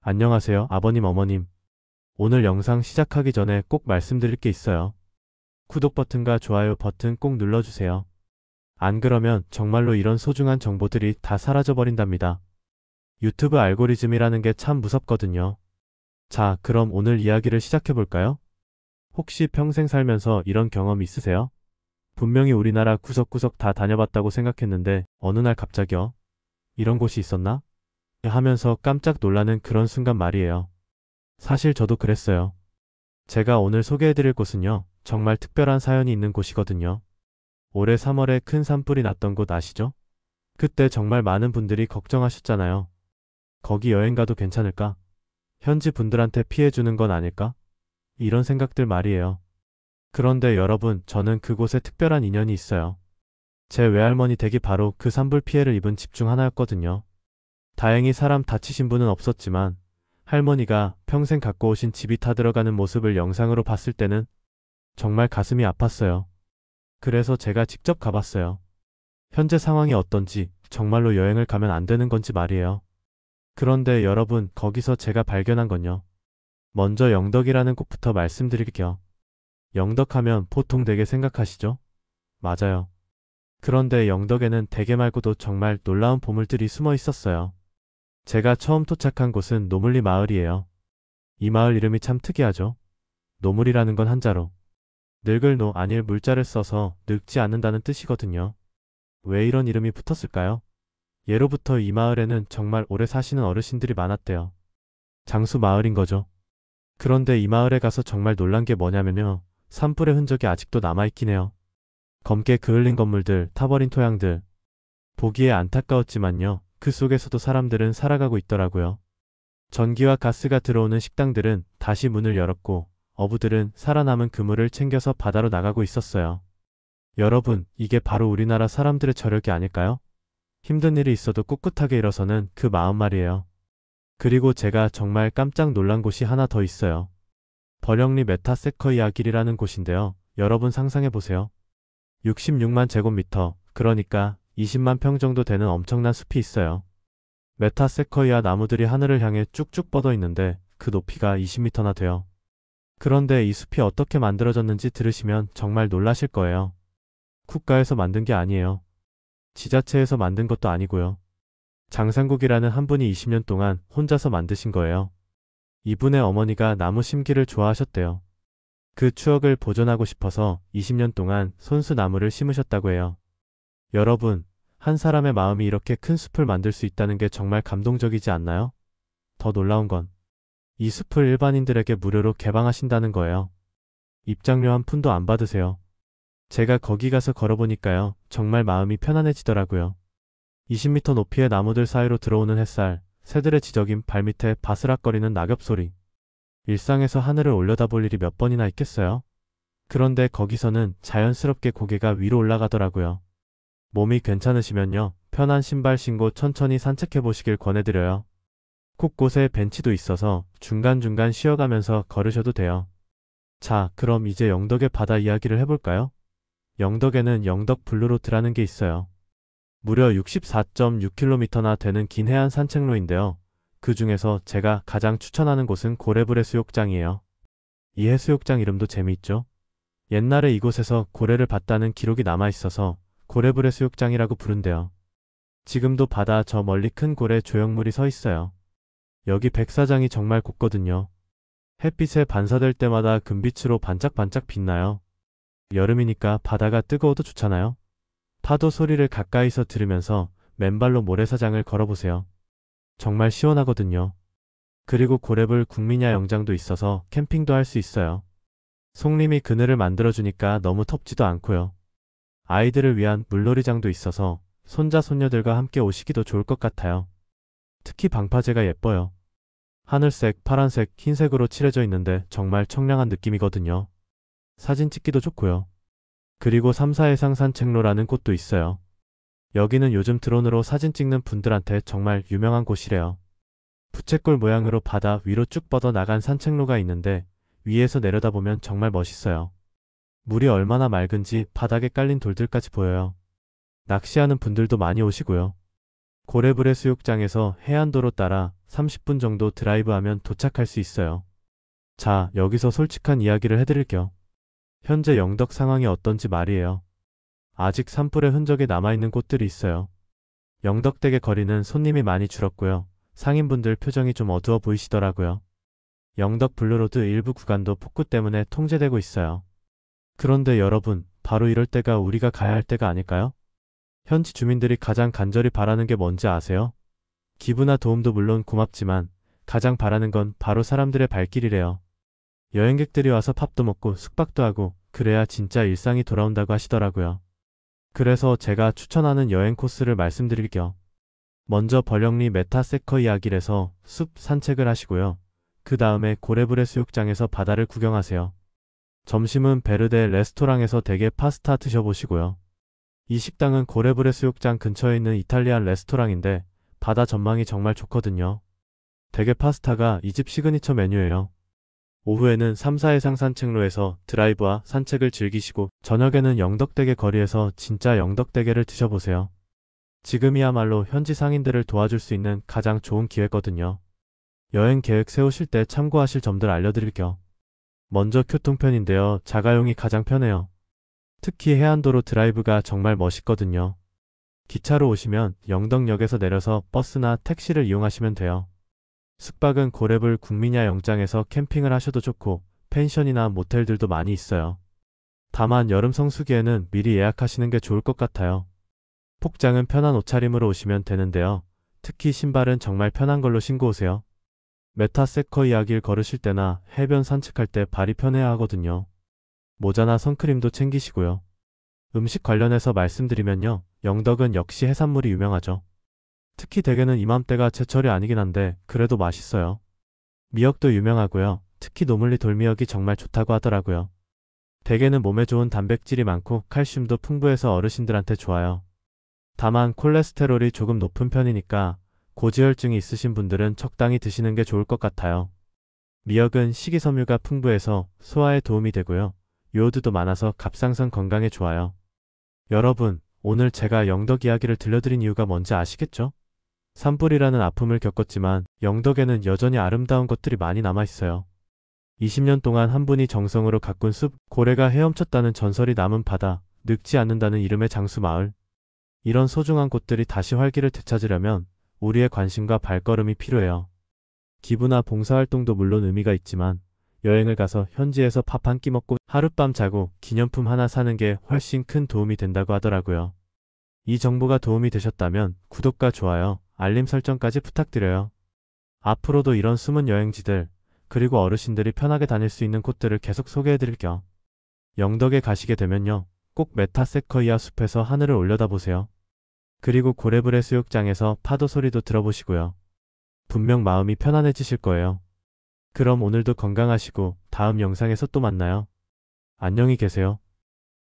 안녕하세요, 아버님, 어머님. 오늘 영상 시작하기 전에 꼭 말씀드릴 게 있어요. 구독 버튼과 좋아요 버튼 꼭 눌러주세요. 안 그러면 정말로 이런 소중한 정보들이 다 사라져버린답니다. 유튜브 알고리즘이라는 게 참 무섭거든요. 자, 그럼 오늘 이야기를 시작해볼까요? 혹시 평생 살면서 이런 경험 있으세요? 분명히 우리나라 구석구석 다 다녀봤다고 생각했는데 어느 날 갑자기요? 이런 곳이 있었나? 하면서 깜짝 놀라는 그런 순간 말이에요. 사실 저도 그랬어요. 제가 오늘 소개해드릴 곳은요, 정말 특별한 사연이 있는 곳이거든요. 올해 3월에 큰 산불이 났던 곳 아시죠? 그때 정말 많은 분들이 걱정하셨잖아요. 거기 여행 가도 괜찮을까? 현지 분들한테 피해 주는 건 아닐까? 이런 생각들 말이에요. 그런데 여러분, 저는 그곳에 특별한 인연이 있어요. 제 외할머니 댁이 바로 그 산불 피해를 입은 집 중 하나였거든요. 다행히 사람 다치신 분은 없었지만 할머니가 평생 갖고 오신 집이 타들어가는 모습을 영상으로 봤을 때는 정말 가슴이 아팠어요. 그래서 제가 직접 가봤어요. 현재 상황이 어떤지, 정말로 여행을 가면 안 되는 건지 말이에요. 그런데 여러분, 거기서 제가 발견한 건요. 먼저 영덕이라는 곳부터 말씀드릴게요. 영덕하면 보통 대게 생각하시죠? 맞아요. 그런데 영덕에는 대게 말고도 정말 놀라운 보물들이 숨어 있었어요. 제가 처음 도착한 곳은 노물리 마을이에요. 이 마을 이름이 참 특이하죠? 노물이라는 건 한자로 늙을 노 아닐 물자를 써서 늙지 않는다는 뜻이거든요. 왜 이런 이름이 붙었을까요? 예로부터 이 마을에는 정말 오래 사시는 어르신들이 많았대요. 장수 마을인 거죠. 그런데 이 마을에 가서 정말 놀란 게 뭐냐면요. 산불의 흔적이 아직도 남아있긴 해요. 검게 그을린 건물들, 타버린 토양들. 보기에 안타까웠지만요. 그 속에서도 사람들은 살아가고 있더라고요. 전기와 가스가 들어오는 식당들은 다시 문을 열었고, 어부들은 살아남은 그물을 챙겨서 바다로 나가고 있었어요. 여러분, 이게 바로 우리나라 사람들의 저력이 아닐까요? 힘든 일이 있어도 꿋꿋하게 일어서는 그 마음 말이에요. 그리고 제가 정말 깜짝 놀란 곳이 하나 더 있어요. 버령리 메타세커이아 길이라는 곳인데요. 여러분 상상해보세요. 66만 제곱미터, 그러니까 20만 평 정도 되는 엄청난 숲이 있어요. 메타세커이아 나무들이 하늘을 향해 쭉쭉 뻗어 있는데 그 높이가 20m나 돼요. 그런데 이 숲이 어떻게 만들어졌는지 들으시면 정말 놀라실 거예요. 국가에서 만든 게 아니에요. 지자체에서 만든 것도 아니고요. 장상국이라는 한 분이 20년 동안 혼자서 만드신 거예요. 이분의 어머니가 나무 심기를 좋아하셨대요. 그 추억을 보존하고 싶어서 20년 동안 손수 나무를 심으셨다고 해요. 여러분, 한 사람의 마음이 이렇게 큰 숲을 만들 수 있다는 게 정말 감동적이지 않나요? 더 놀라운 건 이 숲을 일반인들에게 무료로 개방하신다는 거예요. 입장료 한 푼도 안 받으세요. 제가 거기 가서 걸어보니까요. 정말 마음이 편안해지더라고요. 20m 높이의 나무들 사이로 들어오는 햇살, 새들의 지저귐, 발밑에 바스락거리는 낙엽 소리. 일상에서 하늘을 올려다볼 일이 몇 번이나 있겠어요? 그런데 거기서는 자연스럽게 고개가 위로 올라가더라고요. 몸이 괜찮으시면요. 편한 신발 신고 천천히 산책해보시길 권해드려요. 곳곳에 벤치도 있어서 중간중간 쉬어가면서 걸으셔도 돼요. 자, 그럼 이제 영덕의 바다 이야기를 해볼까요? 영덕에는 영덕 블루로드라는 게 있어요. 무려 64.6km나 되는 긴 해안 산책로인데요. 그 중에서 제가 가장 추천하는 곳은 고래불 해수욕장이에요. 이 해수욕장 이름도 재미있죠? 옛날에 이곳에서 고래를 봤다는 기록이 남아있어서 고래불 해수욕장이라고 부른대요. 지금도 바다 저 멀리 큰 고래 조형물이 서 있어요. 여기 백사장이 정말 곱거든요. 햇빛에 반사될 때마다 금빛으로 반짝반짝 빛나요. 여름이니까 바다가 뜨거워도 좋잖아요. 파도 소리를 가까이서 들으면서 맨발로 모래사장을 걸어보세요. 정말 시원하거든요. 그리고 고래불 국민야 영장도 있어서 캠핑도 할 수 있어요. 송림이 그늘을 만들어주니까 너무 덥지도 않고요. 아이들을 위한 물놀이장도 있어서 손자 손녀들과 함께 오시기도 좋을 것 같아요. 특히 방파제가 예뻐요. 하늘색, 파란색, 흰색으로 칠해져 있는데 정말 청량한 느낌이거든요. 사진 찍기도 좋고요. 그리고 3사해상 산책로라는 곳도 있어요. 여기는 요즘 드론으로 사진 찍는 분들한테 정말 유명한 곳이래요. 부채꼴 모양으로 바다 위로 쭉 뻗어 나간 산책로가 있는데 위에서 내려다보면 정말 멋있어요. 물이 얼마나 맑은지 바닥에 깔린 돌들까지 보여요. 낚시하는 분들도 많이 오시고요. 고래브레 수욕장에서 해안도로 따라 30분 정도 드라이브하면 도착할 수 있어요. 자, 여기서 솔직한 이야기를 해드릴게요. 현재 영덕 상황이 어떤지 말이에요. 아직 산불의 흔적이 남아있는 곳들이 있어요. 영덕댁의 거리는 손님이 많이 줄었고요. 상인분들 표정이 좀 어두워 보이시더라고요. 영덕 블루로드 일부 구간도 폭우 때문에 통제되고 있어요. 그런데 여러분, 바로 이럴 때가 우리가 가야 할 때가 아닐까요? 현지 주민들이 가장 간절히 바라는 게 뭔지 아세요? 기부나 도움도 물론 고맙지만 가장 바라는 건 바로 사람들의 발길이래요. 여행객들이 와서 밥도 먹고 숙박도 하고 그래야 진짜 일상이 돌아온다고 하시더라고요. 그래서 제가 추천하는 여행 코스를 말씀드릴게요. 먼저 벌령리 메타세커이아길에서 숲 산책을 하시고요. 그 다음에 고래브레 수욕장에서 바다를 구경하세요. 점심은 베르데 레스토랑에서 대게 파스타 드셔보시고요. 이 식당은 고래브레 수욕장 근처에 있는 이탈리안 레스토랑인데 바다 전망이 정말 좋거든요. 대게 파스타가 이 집 시그니처 메뉴예요. 오후에는 3-4해상 산책로에서 드라이브와 산책을 즐기시고 저녁에는 영덕대게 거리에서 진짜 영덕대게를 드셔보세요. 지금이야말로 현지 상인들을 도와줄 수 있는 가장 좋은 기회거든요. 여행 계획 세우실 때 참고하실 점들 알려드릴게요. 먼저 교통편인데요. 자가용이 가장 편해요. 특히 해안도로 드라이브가 정말 멋있거든요. 기차로 오시면 영덕역에서 내려서 버스나 택시를 이용하시면 돼요. 숙박은 고래불 국민야 영장에서 캠핑을 하셔도 좋고 펜션이나 모텔들도 많이 있어요. 다만 여름 성수기에는 미리 예약하시는 게 좋을 것 같아요. 복장은 편한 옷차림으로 오시면 되는데요. 특히 신발은 정말 편한 걸로 신고 오세요. 메타세커이아 길 걸으실 때나 해변 산책할 때 발이 편해야 하거든요. 모자나 선크림도 챙기시고요. 음식 관련해서 말씀드리면요. 영덕은 역시 해산물이 유명하죠. 특히 대게는 이맘때가 제철이 아니긴 한데 그래도 맛있어요. 미역도 유명하고요. 특히 노물리 돌미역이 정말 좋다고 하더라고요. 대게는 몸에 좋은 단백질이 많고 칼슘도 풍부해서 어르신들한테 좋아요. 다만 콜레스테롤이 조금 높은 편이니까 고지혈증이 있으신 분들은 적당히 드시는 게 좋을 것 같아요. 미역은 식이섬유가 풍부해서 소화에 도움이 되고요. 요오드도 많아서 갑상선 건강에 좋아요. 여러분, 오늘 제가 영덕 이야기를 들려드린 이유가 뭔지 아시겠죠? 산불이라는 아픔을 겪었지만 영덕에는 여전히 아름다운 것들이 많이 남아있어요. 20년 동안 한 분이 정성으로 가꾼 숲, 고래가 헤엄쳤다는 전설이 남은 바다, 늙지 않는다는 이름의 장수마을. 이런 소중한 곳들이 다시 활기를 되찾으려면 우리의 관심과 발걸음이 필요해요. 기부나 봉사활동도 물론 의미가 있지만 여행을 가서 현지에서 밥 한 끼 먹고 하룻밤 자고 기념품 하나 사는 게 훨씬 큰 도움이 된다고 하더라고요. 이 정보가 도움이 되셨다면 구독과 좋아요, 알림 설정까지 부탁드려요. 앞으로도 이런 숨은 여행지들, 그리고 어르신들이 편하게 다닐 수 있는 곳들을 계속 소개해드릴게요. 영덕에 가시게 되면요. 꼭 메타세커이아 숲에서 하늘을 올려다보세요. 그리고 고래브레 수욕장에서 파도 소리도 들어보시고요. 분명 마음이 편안해지실 거예요. 그럼 오늘도 건강하시고 다음 영상에서 또 만나요. 안녕히 계세요.